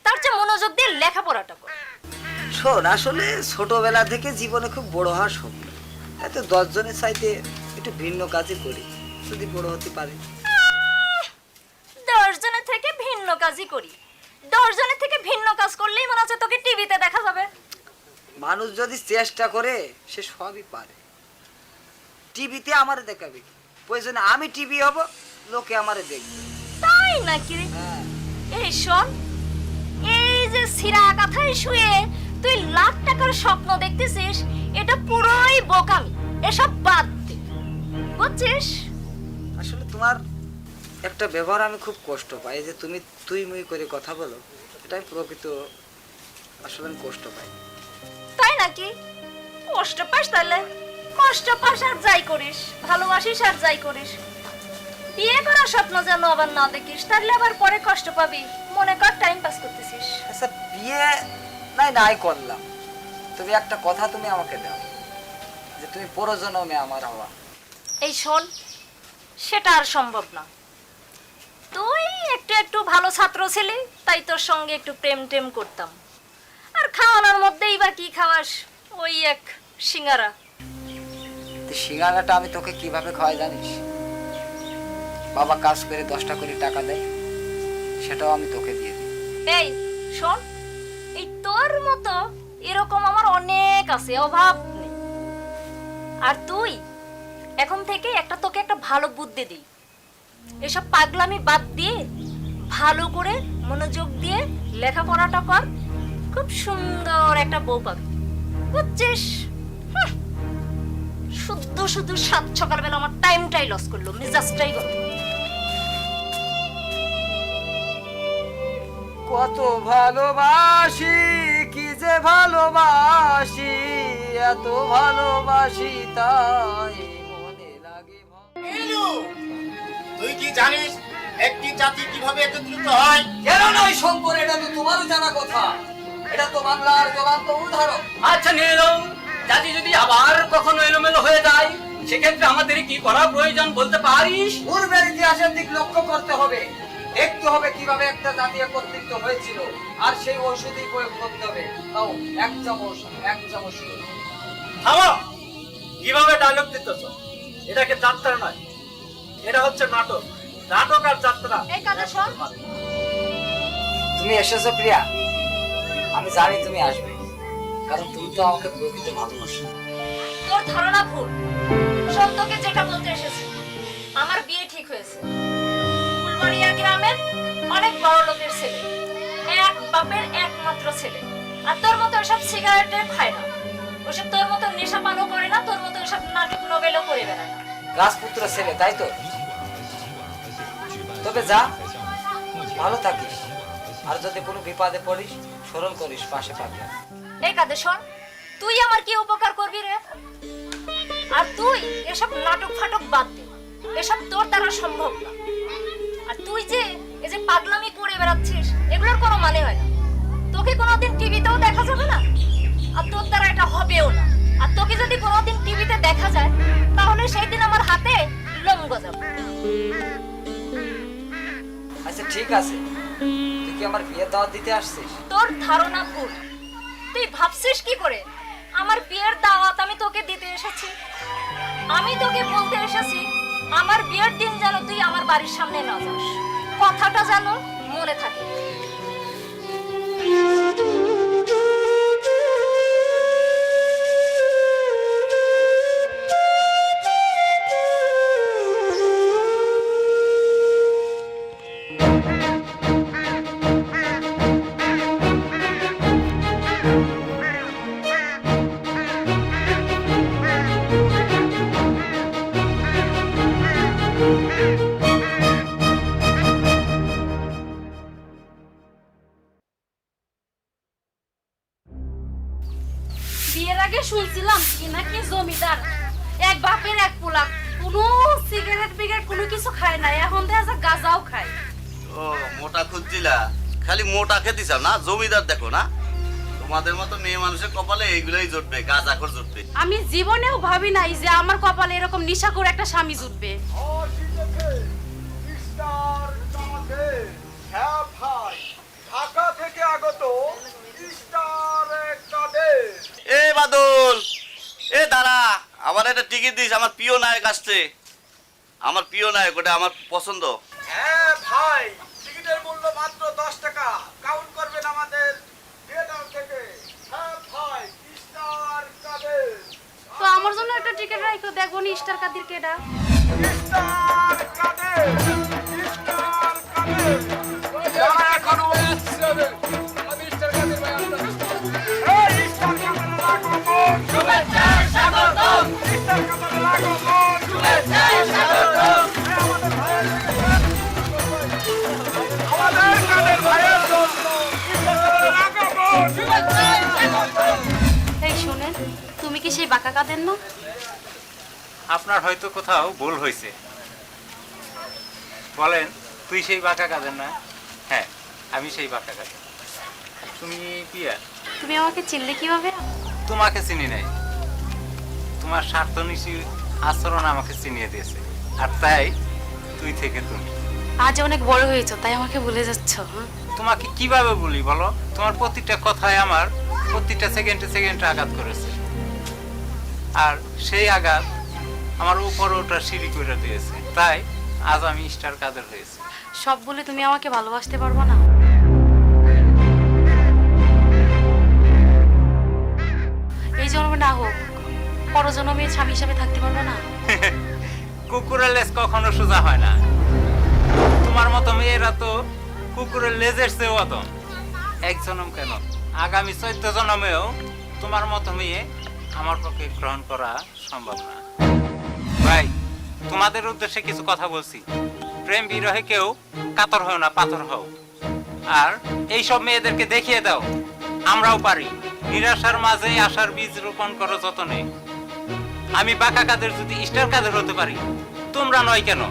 তার চেয়ে মনোযোগ দিয়ে লেখাপড়াটা কর। শোন, আসলে ছোটবেলা থেকে জীবনে খুব বড় হওয়ার স্বপ্ন, এত 10 জনের চাইতে একটু ভিন্ন কাজই করি, যদি বড় হতে পারি। 10 জনের থেকে ভিন্ন কাজই করি। 10 জনের থেকে ভিন্ন কাজ করলেই মনে হচ্ছে তোকে টিভিতে দেখা যাবে। মানুষ যদি চেষ্টা করে সে সবই পারে। টিভিতে আমারে দেখাবে কি, প্রয়োজনে আমি টিভি হব, লোকে আমারে দেখবে। তাই নাকি রে? হ্যাঁ। এই শোন, এই যে সিরা কাঁথায় শুয়ে তুই লাখ টাকার স্বপ্ন দেখতেছিস, এটা পুরোই বোকামি। এসব বাদ দে, বুঝছিস? আসলে তোমার একটা ব্যবহার আমি খুব কষ্ট পাই, যে তুমি তুই মুই করে কথা বলো, এটাই প্রকৃত আসলে আমি কষ্ট পাই। তাই নাকি? কষ্ট পাস? তাহলে কষ্ট পাস আর যাই করিস, ভালোবাসিস আর যাই করিস, বিয়ে করার স্বপ্ন যেন আবার না দেখিস, তাহলে আবার পরে কষ্ট পাবি। মনে কর টাইম পাস করতেছিস। আচ্ছা, বিয়ে নাই করলাম, তুমি একটা কথা তুমি আমাকে দাও, যে তুমি পরজন্মে আমার হওয়া। এই শোন, সেটা আর সম্ভব না। তুই একটু একটু ভালো ছাত্র ছিলি, তাই তোর সঙ্গে একটু প্রেম টেম করতাম। আর খাওয়ানোর মধ্যেই বা কি খাওয়াস? ওই এক সিঙ্গারা। সিঙ্গারাটা আমি তোকে কিভাবে খাওয়াই জানিস? বাবা কাজ করে 10টা করে টাকা দেয়, সেটাও আমি তোকে দিয়ে দিই। এই শোন, এই তোর মতো এরকম আমার অনেক আছে, অভাব নেই। আর তুই এখন থেকে তোকে একটা ভালো বুদ্ধি দিই, এসব পাগলামি বাদ দিয়ে ভালো করে মনোযোগ দিয়ে লেখাপড়াটা কর, খুব সুন্দর একটা বউ পাবি, বুঝছিস? শুদ্ধ শুধু সাত সকালবেলা আমার টাইমটাই লস করলো, মেজাজটাই গরম। কত ভালোবাসি, কি যে ভালোবাসি, এত ভালোবাসি তাই মনে লাগে। তুই কি জানিস একটি জাতি কিভাবে একত্রিত হয়? কেন নয় শঙ্কর, এটা তো তোমারও জানা কথা, এটা তো বাংলার জ্বলন্ত উদাহরণ। আচ্ছা নিয়ে এলো, জাতি যদি আবার কখনো এলোমেলো হয়ে যায়, সেক্ষেত্রে আমাদের কি করা প্রয়োজন বলতে পারিস? পূর্বের ইতিহাসের দিক লক্ষ্য করতে হবে, দেখতে হবে কিভাবে একটা জাতি একত্রিত হয়েছিল, আর সেই ঔষধি প্রয়োগ করতে হবে। তাও এক চামচ থামো, কিভাবে ডায়লগ দিতেছ? এটাকে যাত্রা নয়, এটা হচ্ছে নাটক। নাটক আর যাত্রা। এই কথা শোন, তুমি এসেছো প্রিয়া, আমি জানি তুমি আসবে, কারণ তুমি তো আমাকে প্রকৃত ভালোবাসো। তোর ধারণা ভুল। সত্যকে যেটা বলতে এসেছি, আমার বিয়ে ঠিক হয়েছে। ফুলবাড়িয়া গ্রামের অনেক বড় লোকের ছেলে, এক বাপের একমাত্র ছেলে। আর তোর মতো ওসব সিগারেটে খায় না, ওসব তোর মতো নেশা পানও করে না, তোর মতো ওসব নাটক নোবেলও করে বেড়ায় না। রাজপুত্র ছেলে, তাই তো? তবে যা, ভালো থাকিস, আর যদি কোনো বিপদে পড়িস স্মরণ করিস, পাশে পাবি। এই কাদে শোন, তুই আমার কি উপকার করবি রে? আর তুই এসব নাটক ফাটক বাদ দে, এসব তোর দ্বারা সম্ভব না। আর তুই যে এই যে পাগলামি করে বেড়াচ্ছিস, এগুলোর কোনো মানে হয় না। তোকে কোনোদিন টিভিতেও দেখা যাবে না, আর তোর দ্বারা এটা হবেও না। আর তোকে যদি কোনোদিন টিভিতে দেখা যায়, তাহলে সেই দিন আমার হাতে লোম গজাবে। আচ্ছা ঠিক আছে, তুই কি আমার বিয়ে দাওয়াত দিতে আসছিস? তোর ধারণা ভুল। তুই ভাবছিস কি করে আমার বিয়ের দাওয়াত আমি তোকে দিতে এসেছি? আমি তোকে বলতে এসেছি, আমার বিয়ের দিন যেন তুই আমার বাড়ির সামনে না যাস, কথাটা যেন মনে থাকে। বিয়ের আগে শুনছিলাম কি নাকি জমিদার, এক বাপের এক পোলা, কোনো সিগারেট বিগারেট কোনো কিছু খায় না, এখন দেখা যায় গাঁজাও খায়। ও মোটা খুঁজছিলা, খালি মোটা খেতে চাও না? জমিদার দেখো না, তোমাদের মতো মেয়ে মানুষের কপালে এইগুলাই জুটবে, গাঁজাখোর জুটবে। আমি জীবনেও ভাবি নাই যে আমার কপালে এরকম নিশাখোর একটা স্বামী জুটবে। ঢাকা থেকে আমার একটা টিকিট দিস, আমার প্রিয় নায়ক আসছে, আমার প্রিয় নায়ক, ওটা আমার পছন্দ। হ্যাঁ ভাই, টিকিটের মূল্য মাত্র 10 টাকা। কাউন্ট করবেন আমাদের থিয়েটার থেকে। হ্যাঁ ভাই, স্টার কাদের, তো আমার জন্য একটা টিকিট রাখো, দেখবো নি স্টার কাদির কেডা। স্টার কাদের, স্টার কাদের। যারা এখনো আমি স্টার কাদের ভাই আপনার। এই স্টার কাদের লাগো মন, শুভেচ্ছা স্বাগতম। স্টার কাদের লাগো মন, শুভেচ্ছা স্বাগতম। আমাদের কাদের ভাইয়ের জন্য স্টার কাদের লাগো মন, শুভেচ্ছা স্বাগতম। এই শোনেন, তুমি কি সেই বাঁকা কাদের না? আপনার হয়তো কোথাও ভুল হয়েছে। বলেন, তুই সেই বাঁকা কাদের না? হ্যাঁ, আমি সেই বাঁকা কাদের। তুমি পিয়া, তুমি আমাকে চিনলে কিভাবে? তোমাকে চিনি নাই, তোমার স্বার্থনিশী আচরণ আমাকে চিনিয়ে দিয়েছে, আর তাই তুই থেকে তুমি। আজ অনেক বড় হয়েছো, তাই আমাকে ভুলে যাচ্ছ। হ্যাঁ? তোমাকে কিভাবে বলি বলো? তোমার প্রতিটা কথায় আমার প্রতিটা সেকেন্ডে সেকেন্ডে আঘাত করেছে, আর সেই আঘাত আমার উপরে ওটা সিঁড়ি করে দিয়েছে, তাই আজ আমি স্টার কাদের হয়েছি। সব বলে তুমি আমাকে ভালোবাসতে পারবো না? এই জন্মে না হোক, পরজন্মে স্বামী হিসাবে থাকতে পারবে না? কুকুরের লেজ কখনো সোজা হয় না। তোমার মতো মেয়েরা তো কুকুরের লেজের চেয়েও অদম। এক জন্ম কেন, আগামী 14 জন্মেও তোমার মতো মেয়ে আমার পক্ষে গ্রহণ করা সম্ভব না। ভাই, তোমাদের উদ্দেশ্যে কিছু কথা বলছি। প্রেম বিরহে কেউ কাতর হও না, পাথর হও। আর এইসব মেয়েদেরকে দেখিয়ে দাও আমরাও পারি। নিরাশার মাঝে আশার বীজ রোপণ করো যতনে। আমি বাঁকা কাদের যদি স্টার কাদের হতে পারি, তোমরা নয় কেন?